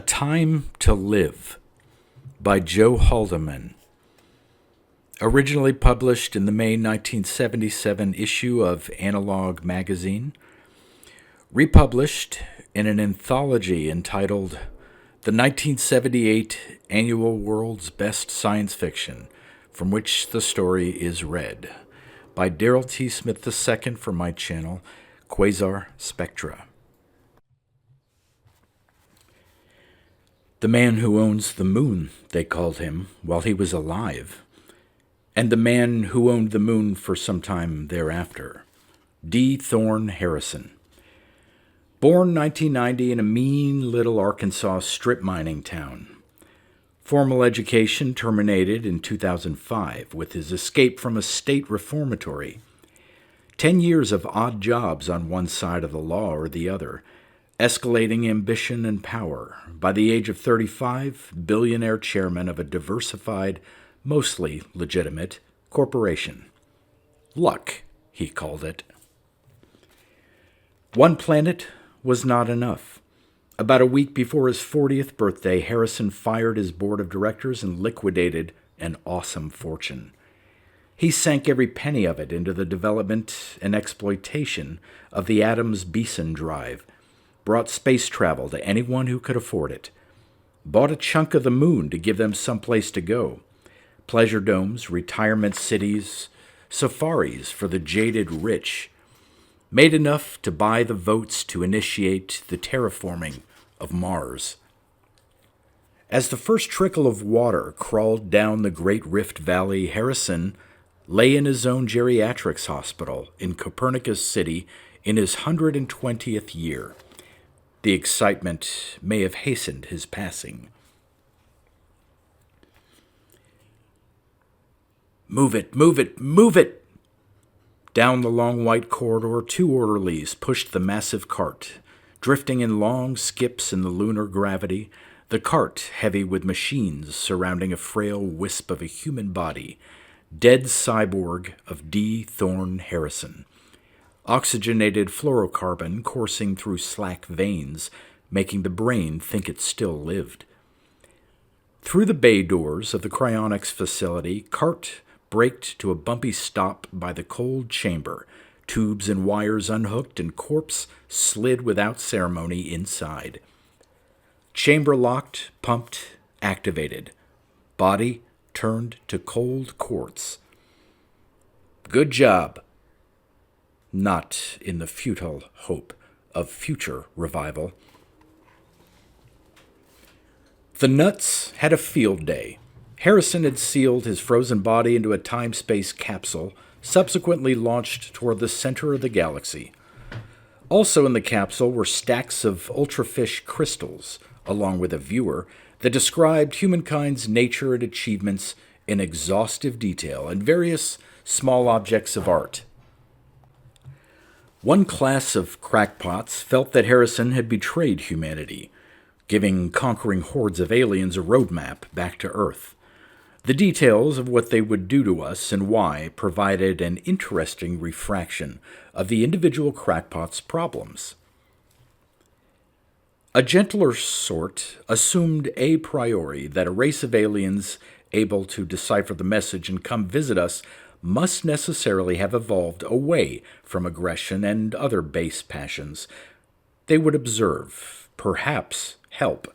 Time to Live by Joe Haldeman. Originally published in the May 1977 issue of Analog magazine. Republished in an anthology entitled The 1978 Annual World's Best Science Fiction, from which the story is read, by Darrell T. Smith II for my channel, Quasar Spectra. The man who owns the moon, they called him, while he was alive, and the man who owned the moon for some time thereafter. D. Thorne Harrison. Born 1990 in a mean little Arkansas strip mining town. Formal education terminated in 2005 with his escape from a state reformatory. 10 years of odd jobs on one side of the law or the other, escalating ambition and power. By the age of 35, billionaire chairman of a diversified, mostly legitimate, corporation. Luck, he called it. One planet was not enough. About a week before his 40th birthday, Harrison fired his board of directors and liquidated an awesome fortune. He sank every penny of it into the development and exploitation of the Adams-Beeson drive, brought space travel to anyone who could afford it, bought a chunk of the moon to give them someplace to go, pleasure domes, retirement cities, safaris for the jaded rich, made enough to buy the votes to initiate the terraforming of Mars. As the first trickle of water crawled down the Great Rift Valley, Harrison lay in his own geriatrics hospital in Copernicus City in his 120th year. The excitement may have hastened his passing. Move it, move it, move it! Down the long white corridor, two orderlies pushed the massive cart, drifting in long skips in the lunar gravity, the cart heavy with machines surrounding a frail wisp of a human body, dead cyborg of D. Thorne Harrison. Oxygenated fluorocarbon coursing through slack veins, making the brain think it still lived. Through the bay doors of the cryonics facility, cart braked to a bumpy stop by the cold chamber, tubes and wires unhooked and corpse slid without ceremony inside. Chamber locked, pumped, activated. Body turned to cold quartz. Good job. Not in the futile hope of future revival. The nuts had a field day. Harrison had sealed his frozen body into a time-space capsule, subsequently launched toward the center of the galaxy. Also in the capsule were stacks of ultrafish crystals, along with a viewer that described humankind's nature and achievements in exhaustive detail, and various small objects of art. One class of crackpots felt that Harrison had betrayed humanity, giving conquering hordes of aliens a roadmap back to Earth. The details of what they would do to us and why provided an interesting refraction of the individual crackpots' problems. A gentler sort assumed a priori that a race of aliens able to decipher the message and come visit us must necessarily have evolved away from aggression and other base passions. They would observe, perhaps help.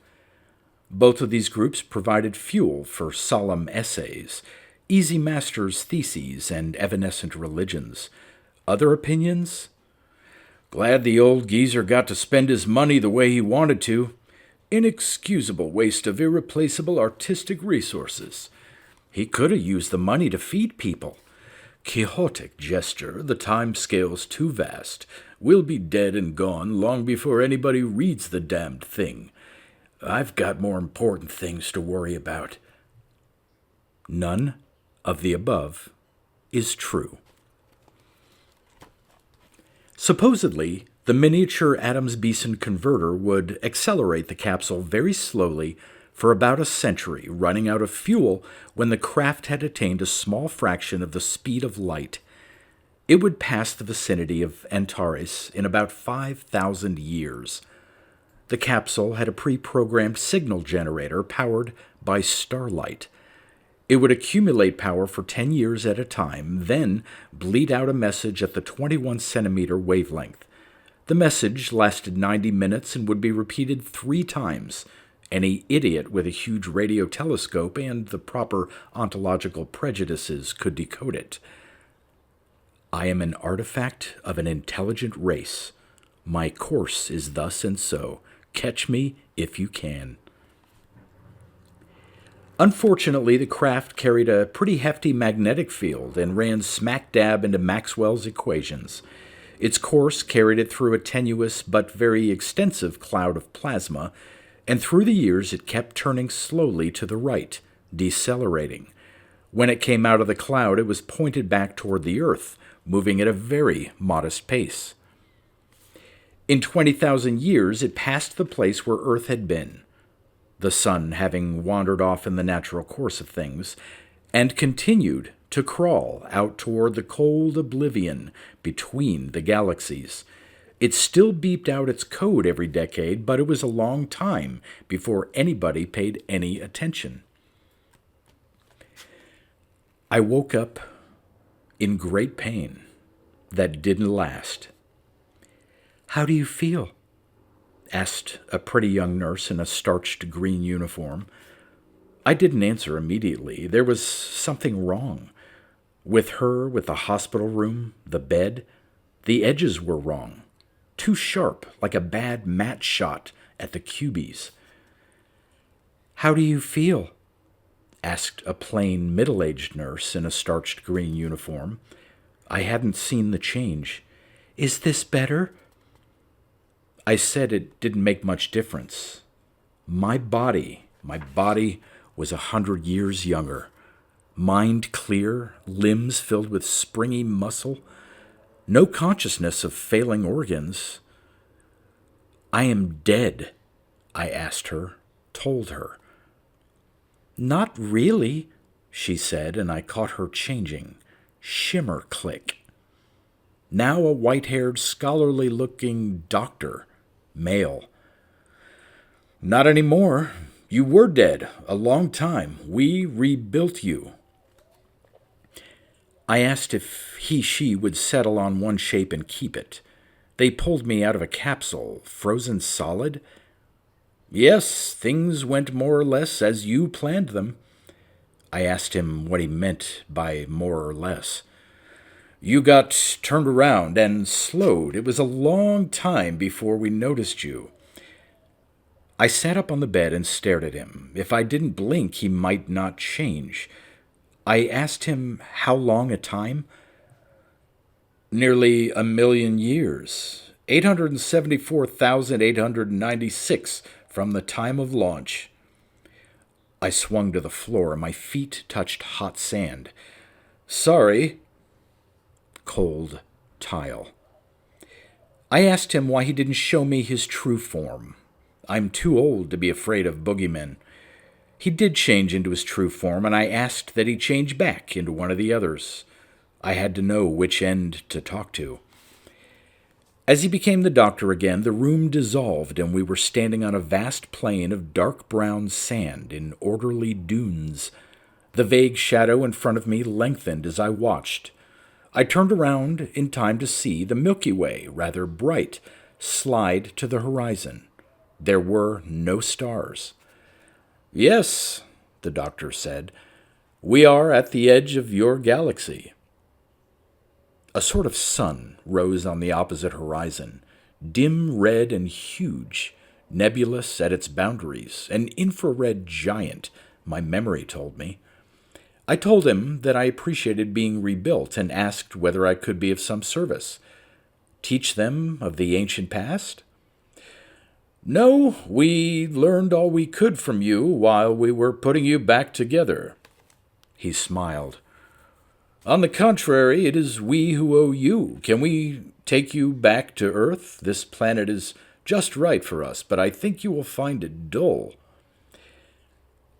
Both of these groups provided fuel for solemn essays, easy masters' theses, and evanescent religions. Other opinions? Glad the old geezer got to spend his money the way he wanted to. Inexcusable waste of irreplaceable artistic resources. He could have used the money to feed people. Quixotic gesture, the time scale's too vast. We'll be dead and gone long before anybody reads the damned thing. I've got more important things to worry about. None of the above is true. Supposedly, the miniature Adams-Beeson converter would accelerate the capsule very slowly for about a century, running out of fuel when the craft had attained a small fraction of the speed of light. It would pass the vicinity of Antares in about 5,000 years. The capsule had a pre-programmed signal generator powered by starlight. It would accumulate power for 10 years at a time, then bleed out a message at the 21-centimeter wavelength. The message lasted 90 minutes and would be repeated 3 times. Any idiot with a huge radio telescope and the proper ontological prejudices could decode it. I am an artifact of an intelligent race. My course is thus and so. Catch me if you can. Unfortunately, the craft carried a pretty hefty magnetic field and ran smack dab into Maxwell's equations. Its course carried it through a tenuous but very extensive cloud of plasma, and through the years it kept turning slowly to the right, decelerating. When it came out of the cloud, it was pointed back toward the Earth, moving at a very modest pace. In 20,000 years, it passed the place where Earth had been, the sun having wandered off in the natural course of things, and continued to crawl out toward the cold oblivion between the galaxies. It still beeped out its code every decade, but it was a long time before anybody paid any attention. I woke up in great pain that didn't last. "How do you feel?" asked a pretty young nurse in a starched green uniform. I didn't answer immediately. There was something wrong. With her, with the hospital room, the bed, the edges were wrong. Too sharp, like a bad match shot at the cubies. "How do you feel?" asked a plain, middle-aged nurse in a starched green uniform. I hadn't seen the change. "Is this better?" I said it didn't make much difference. My body was 100 years younger. Mind clear, limbs filled with springy muscle, no consciousness of failing organs. "I am dead," I asked her, told her. "Not really," she said, and I caught her changing. Shimmer click. Now a white-haired, scholarly-looking doctor, male. "Not anymore. You were dead a long time. We rebuilt you." I asked if she would settle on one shape and keep it. They pulled me out of a capsule, frozen solid. "Yes, things went more or less as you planned them." I asked him what he meant by more or less. "You got turned around and slowed. It was a long time before we noticed you." I sat up on the bed and stared at him. If I didn't blink, he might not change. I asked him how long a time. "Nearly 1,000,000 years. 874,896 from the time of launch." I swung to the floor and my feet touched hot sand. "Sorry." Cold tile. I asked him why he didn't show me his true form. I'm too old to be afraid of boogeymen. He did change into his true form, and I asked that he change back into one of the others. I had to know which end to talk to. As he became the doctor again, the room dissolved, and we were standing on a vast plain of dark brown sand in orderly dunes. The vague shadow in front of me lengthened as I watched. I turned around in time to see the Milky Way, rather bright, slide to the horizon. There were no stars. "Yes," the doctor said, "we are at the edge of your galaxy." A sort of sun rose on the opposite horizon, dim red and huge, nebulous at its boundaries, an infrared giant, my memory told me. I told him that I appreciated being rebuilt and asked whether I could be of some service. Teach them of the ancient past? "No, we learned all we could from you while we were putting you back together." He smiled. "On the contrary, it is we who owe you. Can we take you back to Earth? This planet is just right for us, but I think you will find it dull."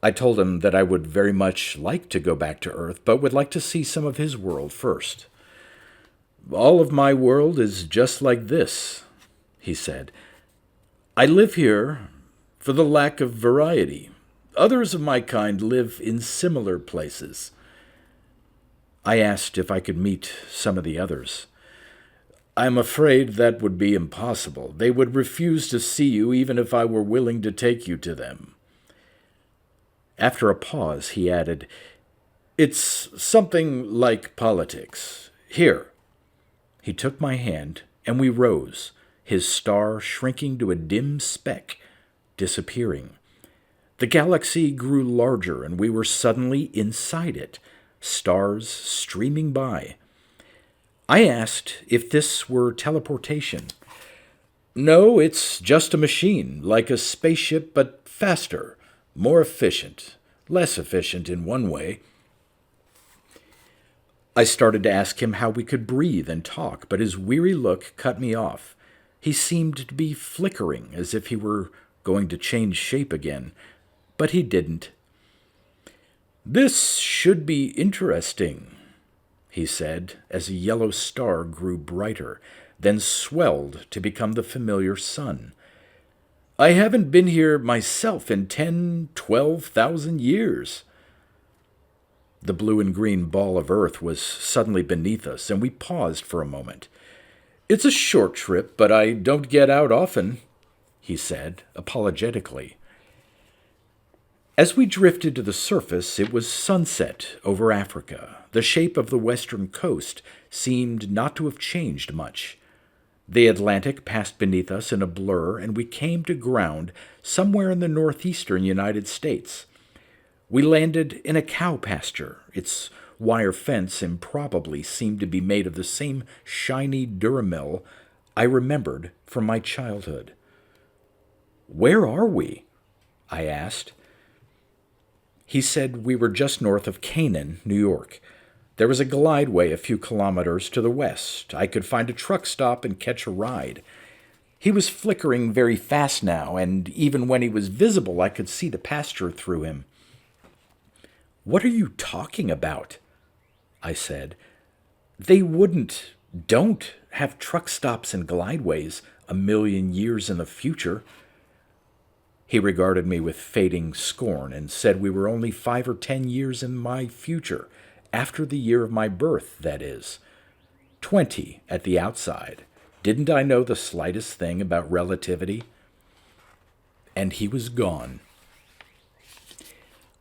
I told him that I would very much like to go back to Earth, but would like to see some of his world first. "All of my world is just like this," he said. I live here for the lack of variety. Others of my kind live in similar places. I asked if I could meet some of the others. I'm afraid that would be impossible. They would refuse to see you even if I were willing to take you to them. After a pause, he added, It's something like politics. Here. He took my hand, and we rose, his star shrinking to a dim speck, disappearing. The galaxy grew larger, and we were suddenly inside it, stars streaming by. I asked if this were teleportation. No, it's just a machine, like a spaceship, but faster, more efficient, less efficient in one way. I started to ask him how we could breathe and talk, but his weary look cut me off. He seemed to be flickering, as if he were going to change shape again, but he didn't. This should be interesting, he said, as a yellow star grew brighter, then swelled to become the familiar sun. I haven't been here myself in 10,000–12,000 years. The blue and green ball of earth was suddenly beneath us, and we paused for a moment. It's a short trip, but I don't get out often, he said, apologetically. As we drifted to the surface, it was sunset over Africa. The shape of the western coast seemed not to have changed much. The Atlantic passed beneath us in a blur, and we came to ground somewhere in the northeastern United States. We landed in a cow pasture. Its wire fence improbably seemed to be made of the same shiny duramel I remembered from my childhood. Where are we? I asked. He said we were just north of Canaan, New York. There was a glideway a few kilometers to the west. I could find a truck stop and catch a ride. He was flickering very fast now, and even when he was visible, I could see the pasture through him. What are you talking about? I said. They don't have truck stops and glideways a million years in the future. He regarded me with fading scorn and said we were only 5 or 10 years in my future, after the year of my birth, that is. 20 at the outside. Didn't I know the slightest thing about relativity? And he was gone.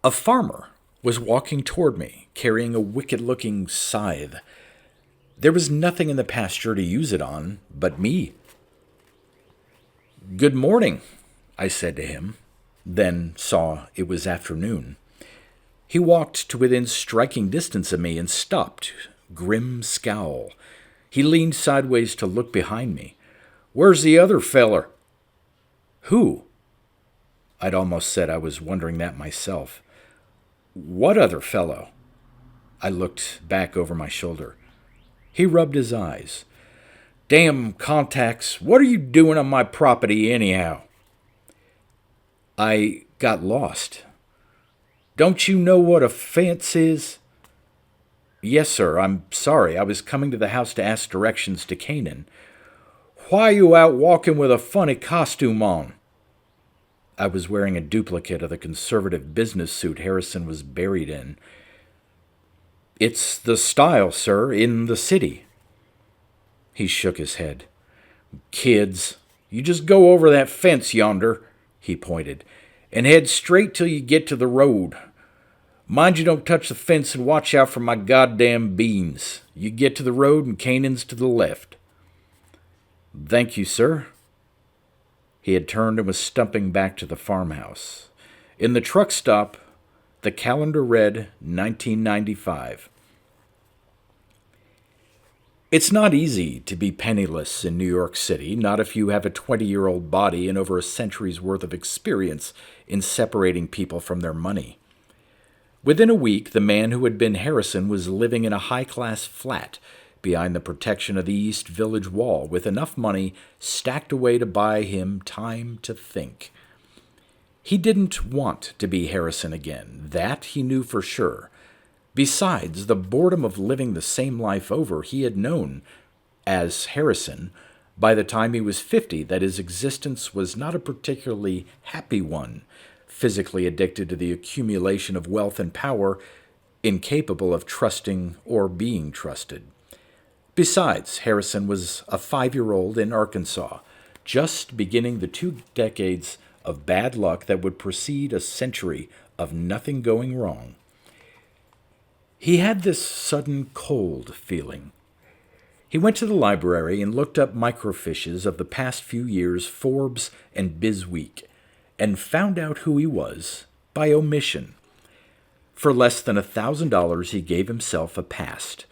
A farmer was walking toward me, carrying a wicked-looking scythe. There was nothing in the pasture to use it on but me. Good morning, I said to him, then saw it was afternoon. He walked to within striking distance of me and stopped, grim scowl. He leaned sideways to look behind me. Where's the other feller? Who? I'd almost said I was wondering that myself. What other fellow? I looked back over my shoulder. He rubbed his eyes. Damn contacts, what are you doing on my property anyhow? I got lost. Don't you know what a fence is? Yes, sir, I'm sorry. I was coming to the house to ask directions to Canaan. Why are you out walking with a funny costume on? I was wearing a duplicate of the conservative business suit Harrison was buried in. It's the style, sir, in the city. He shook his head. Kids, you just go over that fence yonder, he pointed, and head straight till you get to the road. Mind you don't touch the fence and watch out for my goddamn beans. You get to the road and Canaan's to the left. Thank you, sir. He had turned and was stumping back to the farmhouse. In the truck stop, the calendar read 1995. It's not easy to be penniless in New York City, not if you have a 20-year-old body and over a century's worth of experience in separating people from their money. Within a week, the man who had been Harrison was living in a high-class flat behind the protection of the East Village wall with enough money stacked away to buy him time to think. He didn't want to be Harrison again. That he knew for sure. Besides, the boredom of living the same life over he had known as Harrison by the time he was 50 that his existence was not a particularly happy one, physically addicted to the accumulation of wealth and power, incapable of trusting or being trusted. Besides, Harrison was a 5-year-old in Arkansas, just beginning the 2 decades of bad luck that would precede a century of nothing going wrong. He had this sudden cold feeling. He went to the library and looked up microfiches of the past few years' Forbes and Bizweek, and found out who he was by omission. For less than $1,000 he gave himself a past,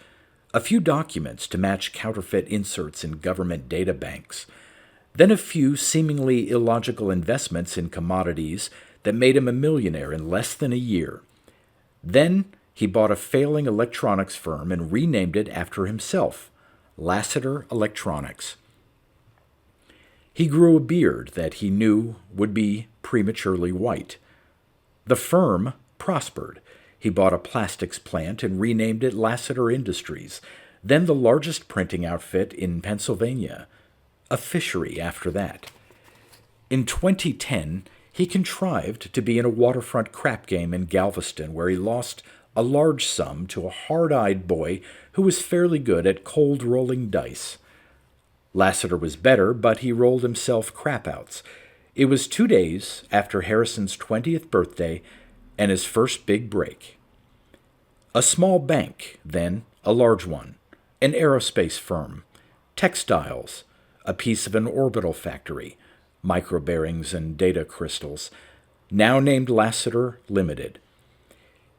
a few documents to match counterfeit inserts in government data banks, then a few seemingly illogical investments in commodities that made him a millionaire in less than a year. Then he bought a failing electronics firm and renamed it after himself, Lassiter Electronics. He grew a beard that he knew would be prematurely white. The firm prospered. He bought a plastics plant and renamed it Lassiter Industries, then the largest printing outfit in Pennsylvania, a fishery after that. In 2010, he contrived to be in a waterfront crap game in Galveston where he lost a large sum to a hard-eyed boy who was fairly good at cold rolling dice. Lassiter was better, but he rolled himself crapouts. It was 2 days after Harrison's 20th birthday and his first big break. A small bank, then a large one, an aerospace firm, textiles, a piece of an orbital factory, microbearings and data crystals, now named Lassiter Limited.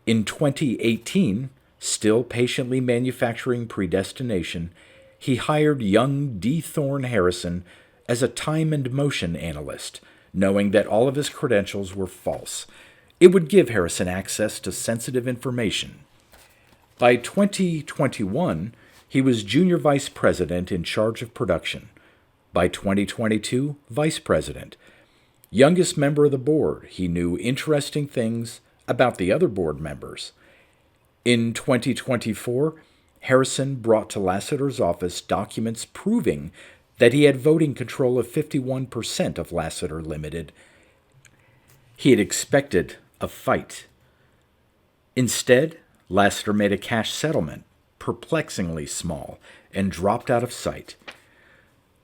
In 2018, still patiently manufacturing predestination, he hired young D. Thorne Harrison as a time and motion analyst, knowing that all of his credentials were false. It would give Harrison access to sensitive information. By 2021, he was junior vice president in charge of production. By 2022, vice president. Youngest member of the board, he knew interesting things about the other board members. In 2024, Harrison brought to Lassiter's office documents proving that he had voting control of 51% of Lassiter Limited. He had expected a fight. Instead, Lassiter made a cash settlement, perplexingly small, and dropped out of sight.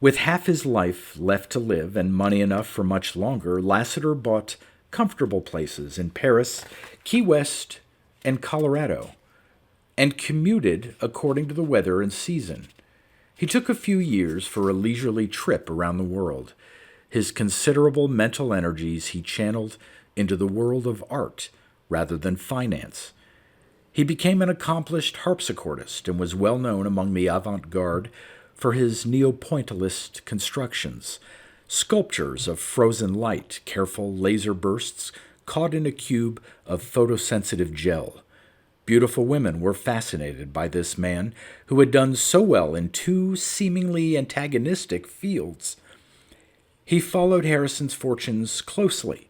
With half his life left to live and money enough for much longer, Lassiter bought comfortable places in Paris, Key West, and Colorado, and commuted according to the weather and season. He took a few years for a leisurely trip around the world. His considerable mental energies he channeled into the world of art rather than finance. He became an accomplished harpsichordist and was well known among the avant-garde for his neo-pointillist constructions, sculptures of frozen light, careful laser bursts caught in a cube of photosensitive gel. Beautiful women were fascinated by this man who had done so well in 2 seemingly antagonistic fields. He followed Harrison's fortunes closely.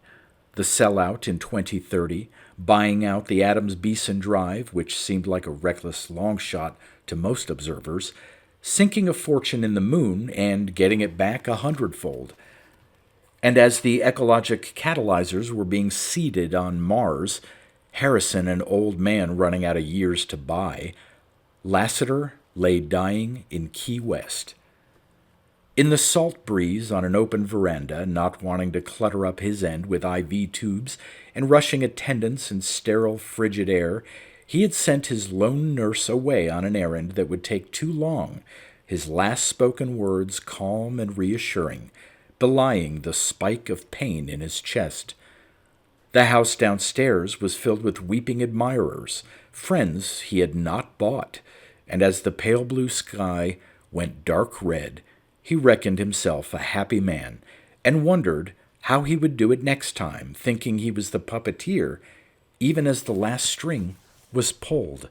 The sellout in 2030, buying out the Adams Beeson Drive, which seemed like a reckless long shot to most observers, sinking a fortune in the moon and getting it back 100-fold. And as the ecologic catalyzers were being seeded on Mars, Harrison, an old man running out of years to buy, Lassiter lay dying in Key West. In the salt breeze on an open veranda, not wanting to clutter up his end with IV tubes and rushing attendants and sterile, frigid air, he had sent his lone nurse away on an errand that would take too long, his last spoken words calm and reassuring, belying the spike of pain in his chest. The house downstairs was filled with weeping admirers, friends he had not bought, and as the pale blue sky went dark red, he reckoned himself a happy man and wondered how he would do it next time, thinking he was the puppeteer, even as the last string was pulled.